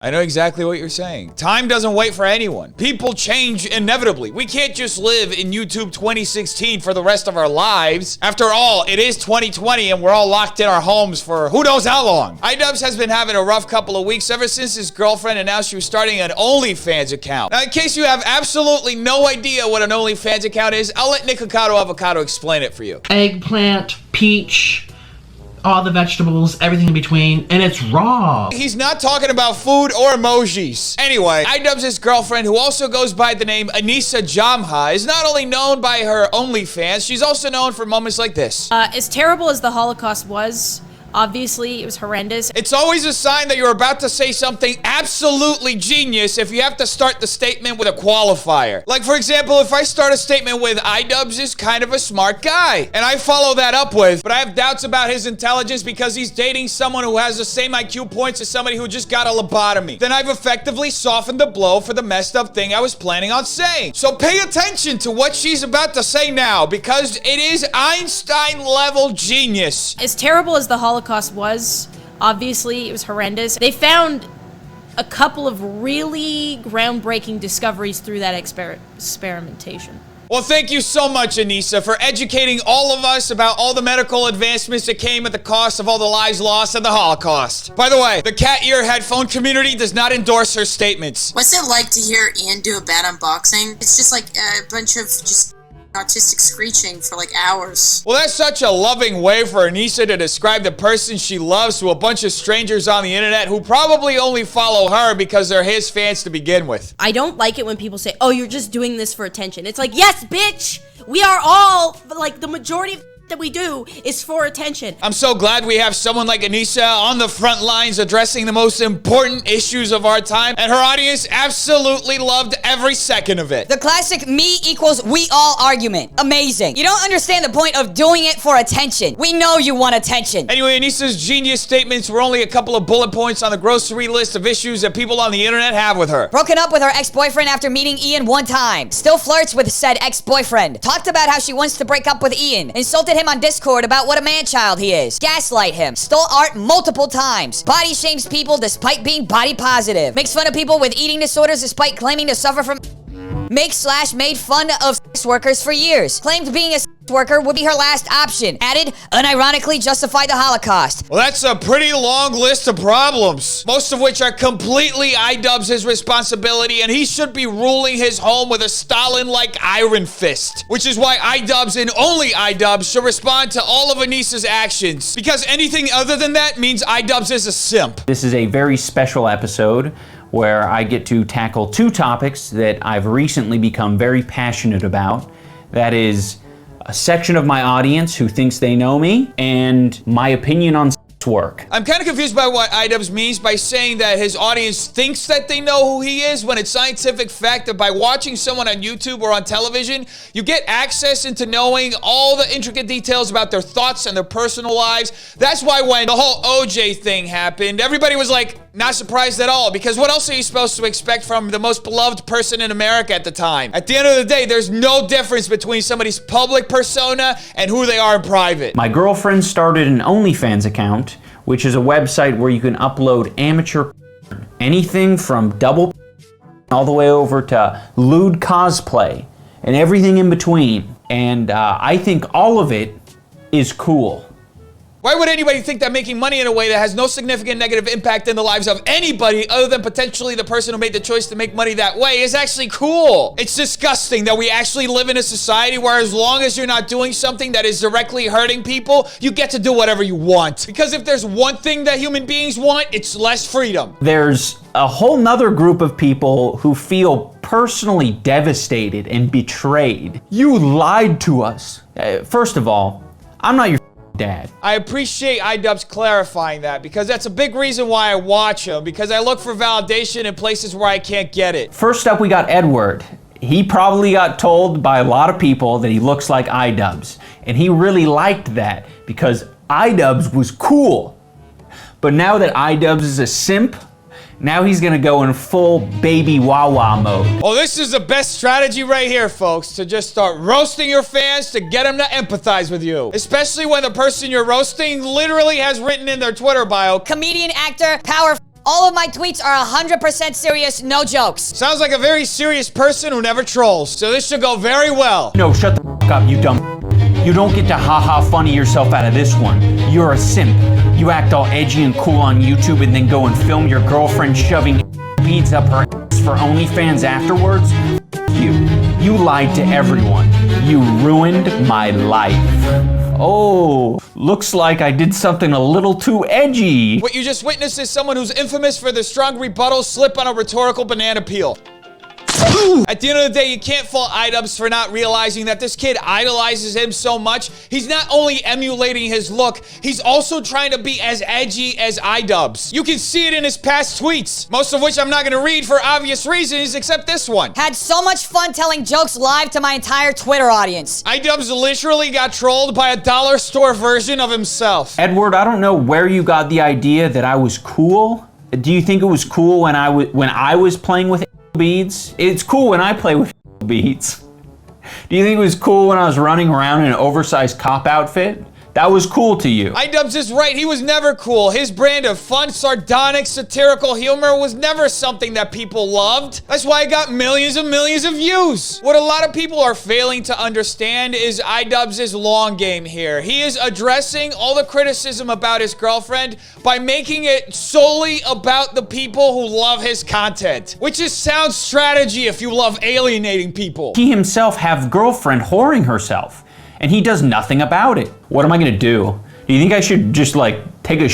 I know exactly what you're saying. Time doesn't wait for anyone. People change inevitably. We can't just live in YouTube 2016 for the rest of our lives. After all, it is 2020 and we're all locked in our homes for who knows how long. Idubbbz has been having a rough couple of weeks ever since his girlfriend announced she was starting an OnlyFans account. Now, in case you have absolutely no idea what an OnlyFans account is, I'll let Nick Avocado explain it for you. Eggplant, peach, all the vegetables, everything in between, and it's raw. He's not talking about food or emojis. Anyway, Idubbbz' girlfriend, who also goes by the name Anissa Jamha, is not only known by her OnlyFans, she's also known for moments like this. As terrible as the Holocaust was, obviously, it was horrendous. It's always a sign that you're about to say something absolutely genius if you have to start the statement with a qualifier. Like, for example, if I start a statement with Idubbbz is kind of a smart guy, and I follow that up with, but I have doubts about his intelligence because he's dating someone who has the same IQ points as somebody who just got a lobotomy, then I've effectively softened the blow for the messed up thing I was planning on saying. So pay attention to what she's about to say now, because it is Einstein-level genius. As terrible as the Holocaust was, obviously, it was horrendous. They found a couple of really groundbreaking discoveries through that experimentation. Well, thank you so much, Anissa, for educating all of us about all the medical advancements that came at the cost of all the lives lost in the Holocaust. By the way, the cat ear headphone community does not endorse her statements. What's it like to hear Ian do a bad unboxing? It's just like a bunch of just artistic screeching for like hours. Well, that's such a loving way for Anissa to describe the person she loves to a bunch of strangers on the internet who probably only follow her because they're his fans to begin with. I don't like it when people say, oh, you're just doing this for attention. It's like, yes, bitch! We are all, like, the majority of that we do is for attention. I'm so glad we have someone like Anissa on the front lines addressing the most important issues of our time, and her audience absolutely loved every second of it. The classic me equals we all argument. Amazing. You don't understand the point of doing it for attention. We know you want attention. Anyway, Anissa's genius statements were only a couple of bullet points on the grocery list of issues that people on the internet have with her. Broken up with her ex-boyfriend after meeting Ian one time. Still flirts with said ex-boyfriend. Talked about how she wants to break up with Ian. Insulted him on Discord about what a man-child he is. Gaslight him. Stole art multiple times. Body shames people despite being body positive. Makes fun of people with eating disorders despite claiming to suffer from... Made fun of sex workers for years. Claimed being a sex worker would be her last option. Added, unironically justified the Holocaust. Well, that's a pretty long list of problems, most of which are completely Idubbbz' responsibility, and he should be ruling his home with a Stalin-like iron fist. Which is why Idubbbz and only Idubbbz should respond to all of Anissa's actions, because anything other than that means Idubbbz is a simp. This is a very special episode where I get to tackle two topics that I've recently become very passionate about. That is a section of my audience who thinks they know me, and my opinion on work. I'm kind of confused by what Idubbbz means by saying that his audience thinks that they know who he is, when it's scientific fact that by watching someone on YouTube or on television, you get access into knowing all the intricate details about their thoughts and their personal lives. That's why when the whole OJ thing happened, everybody was like, not surprised at all, because what else are you supposed to expect from the most beloved person in America at the time? At the end of the day, there's no difference between somebody's public persona and who they are in private. My girlfriend started an OnlyFans account, which is a website where you can upload amateur anything from double all the way over to lewd cosplay and everything in between. And I think all of it is cool. Why would anybody think that making money in a way that has no significant negative impact in the lives of anybody other than potentially the person who made the choice to make money that way is actually cool? It's disgusting that we actually live in a society where as long as you're not doing something that is directly hurting people, you get to do whatever you want. Because if there's one thing that human beings want, it's less freedom. There's a whole nother group of people who feel personally devastated and betrayed. You lied to us. First of all, I'm not your dad. I appreciate Idubbbz clarifying that, because that's a big reason why I watch him, because I look for validation in places where I can't get it. First up, we got Edward. He probably got told by a lot of people that he looks like Idubbbz, and he really liked that because Idubbbz was cool. But now that Idubbbz is a simp, now he's gonna go in full baby Wawa mode. Oh, this is the best strategy right here, folks, to just start roasting your fans to get them to empathize with you. Especially when the person you're roasting literally has written in their Twitter bio, comedian, actor, power All of my tweets are 100% serious, no jokes. Sounds like a very serious person who never trolls, so this should go very well. No, shut the f up, you dumb. You don't get to ha-ha funny yourself out of this one. You're a simp. You act all edgy and cool on YouTube and then go and film your girlfriend shoving beads up her ass for OnlyFans afterwards? You. You lied to everyone. You ruined my life. Oh, looks like I did something a little too edgy. What you just witnessed is someone who's infamous for their strong rebuttal slip on a rhetorical banana peel. At the end of the day, you can't fault Idubbbz for not realizing that this kid idolizes him so much. He's not only emulating his look, he's also trying to be as edgy as Idubbbz. You can see it in his past tweets, most of which I'm not gonna read for obvious reasons, except this one. Had so much fun telling jokes live to my entire Twitter audience. Idubbbz literally got trolled by a dollar store version of himself. Edward, I don't know where you got the idea that I was cool. Do you think it was cool when I was playing with beads? It's cool when I play with beads. Do you think it was cool when I was running around in an oversized cop outfit? That was cool to you. Idubbbz is right, he was never cool. His brand of fun, sardonic, satirical humor was never something that people loved. That's why it got millions and millions of views. What a lot of people are failing to understand is Idubbbz's long game here. He is addressing all the criticism about his girlfriend by making it solely about the people who love his content, which is sound strategy if you love alienating people. He himself have girlfriend whoring herself, and he does nothing about it. What am I gonna do? Do you think I should just like take a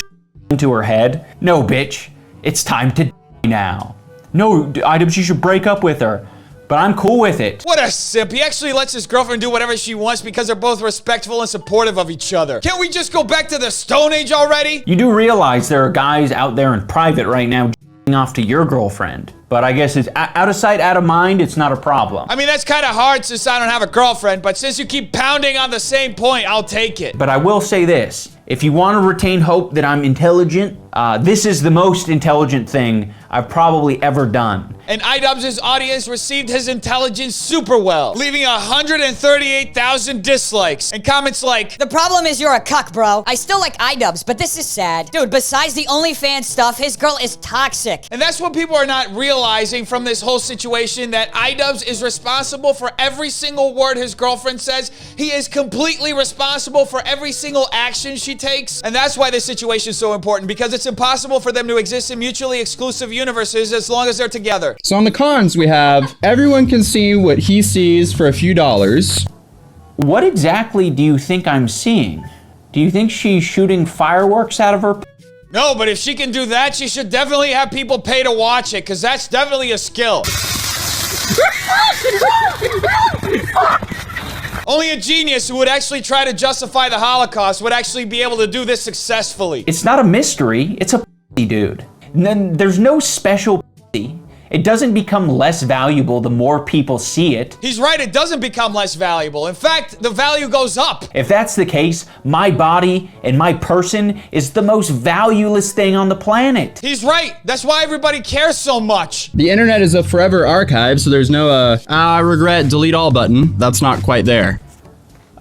into her head? No, bitch. It's time to now. No, Idubbbz, you should break up with her. But I'm cool with it. What a simp. He actually lets his girlfriend do whatever she wants because they're both respectful and supportive of each other. Can't we just go back to the Stone Age already? You do realize there are guys out there in private right now off to your girlfriend. But I guess it's out of sight, out of mind, it's not a problem. I mean, that's kind of hard since I don't have a girlfriend, but since you keep pounding on the same point, I'll take it. But I will say this. If you want to retain hope that I'm intelligent, this is the most intelligent thing I've probably ever done. And Idubbbz's audience received his intelligence super well, leaving 138,000 dislikes and comments like, "The problem is you're a cuck, bro. I still like Idubbbz, but this is sad. Dude, besides the OnlyFans stuff, his girl is toxic." And that's what people are not realizing from this whole situation, that Idubbbz is responsible for every single word his girlfriend says. He is completely responsible for every single action she takes. And that's why this situation is so important, because it's impossible for them to exist in mutually exclusive universes as long as they're together. So on the cons, we have everyone can see what he sees for a few dollars. What exactly do you think I'm seeing? Do you think she's shooting fireworks out of her? No, but if she can do that, she should definitely have people pay to watch it, because that's definitely a skill. Only a genius who would actually try to justify the Holocaust would actually be able to do this successfully. It's not a mystery, it's a dude. And then there's no special. It doesn't become less valuable the more people see it. He's right, it doesn't become less valuable. In fact, the value goes up. If that's the case, my body and my person is the most valueless thing on the planet. He's right. That's why everybody cares so much. The internet is a forever archive, so there's no, I regret delete all button. That's not quite there.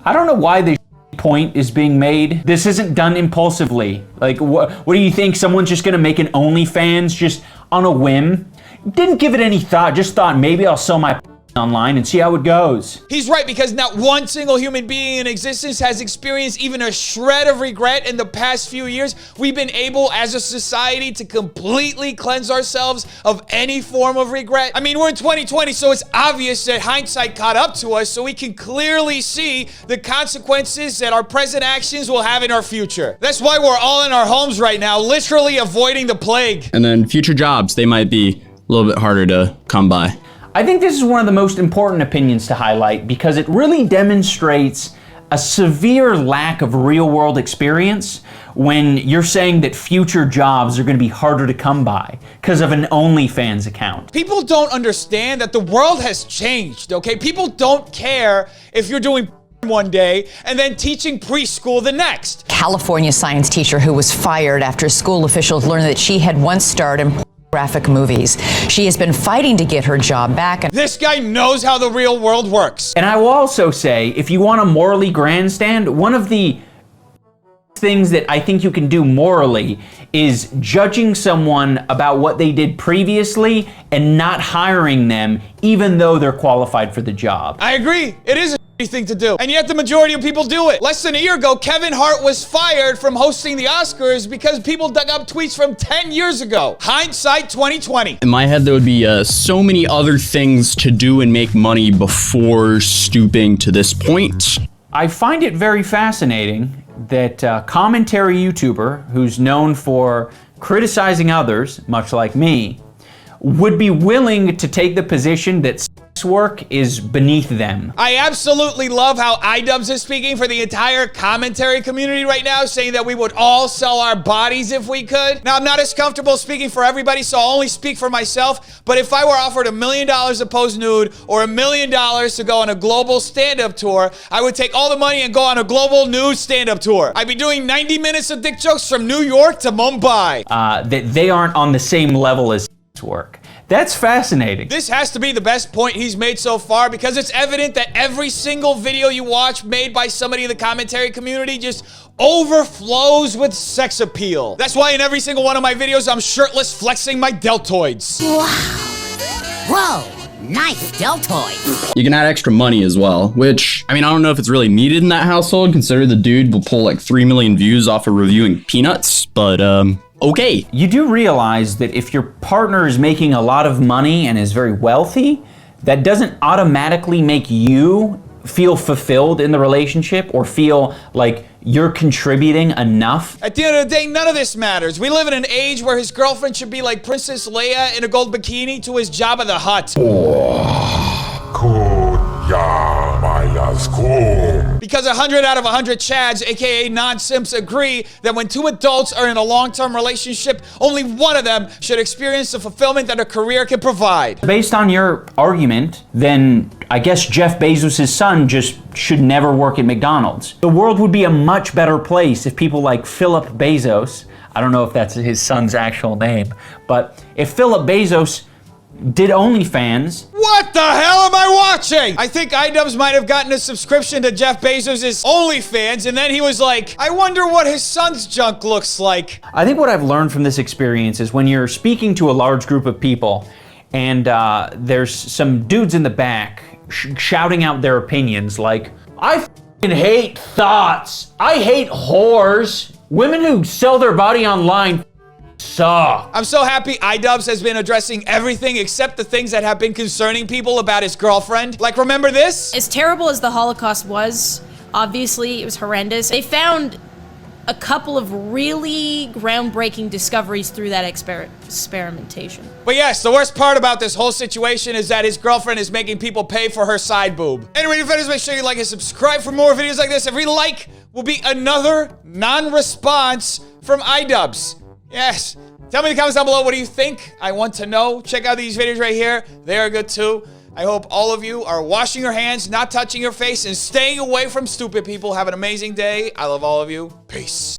I don't know why this point is being made. This isn't done impulsively. Like, what do you think? Someone's just gonna make an OnlyFans just on a whim? Didn't give it any thought, just thought maybe I'll sell my online and see how it goes. He's right, because not one single human being in existence has experienced even a shred of regret in the past few years. We've been able as a society to completely cleanse ourselves of any form of regret. I mean, we're in 2020, so it's obvious that hindsight caught up to us, so we can clearly see the consequences that our present actions will have in our future. That's why we're all in our homes right now, literally avoiding the plague. And then future jobs, they might be a little bit harder to come by. I think this is one of the most important opinions to highlight because it really demonstrates a severe lack of real-world experience when you're saying that future jobs are going to be harder to come by because of an OnlyFans account. People don't understand that the world has changed, okay? People don't care if you're doing one day and then teaching preschool the next. California science teacher who was fired after school officials learned that she had once starred in graphic movies. She has been fighting to get her job back. This guy knows how the real world works. And I will also say, if you want to morally grandstand, one of the things that I think you can do morally is judging someone about what they did previously and not hiring them even though they're qualified for the job. I agree. It is a shitty thing to do. And yet the majority of people do it. Less than a year ago, Kevin Hart was fired from hosting the Oscars because people dug up tweets from 10 years ago. Hindsight 2020. In my head, there would be so many other things to do and make money before stooping to this point. I find it very fascinating that a commentary YouTuber who's known for criticizing others, much like me, would be willing to take the position that sex work is beneath them. I absolutely love how Idubbbz is speaking for the entire commentary community right now, saying that we would all sell our bodies if we could. Now, I'm not as comfortable speaking for everybody, so I'll only speak for myself, but if I were offered $1 million to pose nude or $1 million to go on a global stand-up tour, I would take all the money and go on a global nude stand-up tour. I'd be doing 90 minutes of dick jokes from New York to Mumbai. That they aren't on the same level as sex work. That's fascinating. This has to be the best point he's made so far because it's evident that every single video you watch made by somebody in the commentary community just overflows with sex appeal. That's why in every single one of my videos, I'm shirtless flexing my deltoids. Wow. Whoa. Nice deltoid. You can add extra money as well, which, I mean, I don't know if it's really needed in that household, considering the dude will pull like 3 million views off of reviewing peanuts, but okay. You do realize that if your partner is making a lot of money and is very wealthy, that doesn't automatically make you feel fulfilled in the relationship or feel like you're contributing enough. At the end of the day, none of this matters. We live in an age where his girlfriend should be like Princess Leia in a gold bikini to his Jabba the Hutt. Because 100 out of 100 Chads, aka non-simps, agree that when two adults are in a long-term relationship, only one of them should experience the fulfillment that a career can provide. Based on your argument, then I guess Jeff Bezos' son just should never work at McDonald's. The world would be a much better place if people like Philip Bezos, I don't know if that's his son's actual name, but if Philip Bezos did OnlyFans. What the hell am I watching? I think Idubbbz might have gotten a subscription to Jeff Bezos' OnlyFans, and then he was like, I wonder what his son's junk looks like. I think what I've learned from this experience is when you're speaking to a large group of people and there's some dudes in the back shouting out their opinions like, I f***ing hate thoughts. I hate whores. Women who sell their body online suck. I'm so happy Idubbbz has been addressing everything except the things that have been concerning people about his girlfriend. Like, remember this? As terrible as the Holocaust was, obviously it was horrendous. They found a couple of really groundbreaking discoveries through that experimentation. But yes, the worst part about this whole situation is that his girlfriend is making people pay for her side boob. Anyway, if you make sure you like and subscribe for more videos like this. Every like will be another non-response from Idubbbz. Yes. Tell me in the comments down below, what do you think? I want to know. Check out these videos right here. They are good too. I hope all of you are washing your hands, not touching your face, and staying away from stupid people. Have an amazing day. I love all of you. Peace.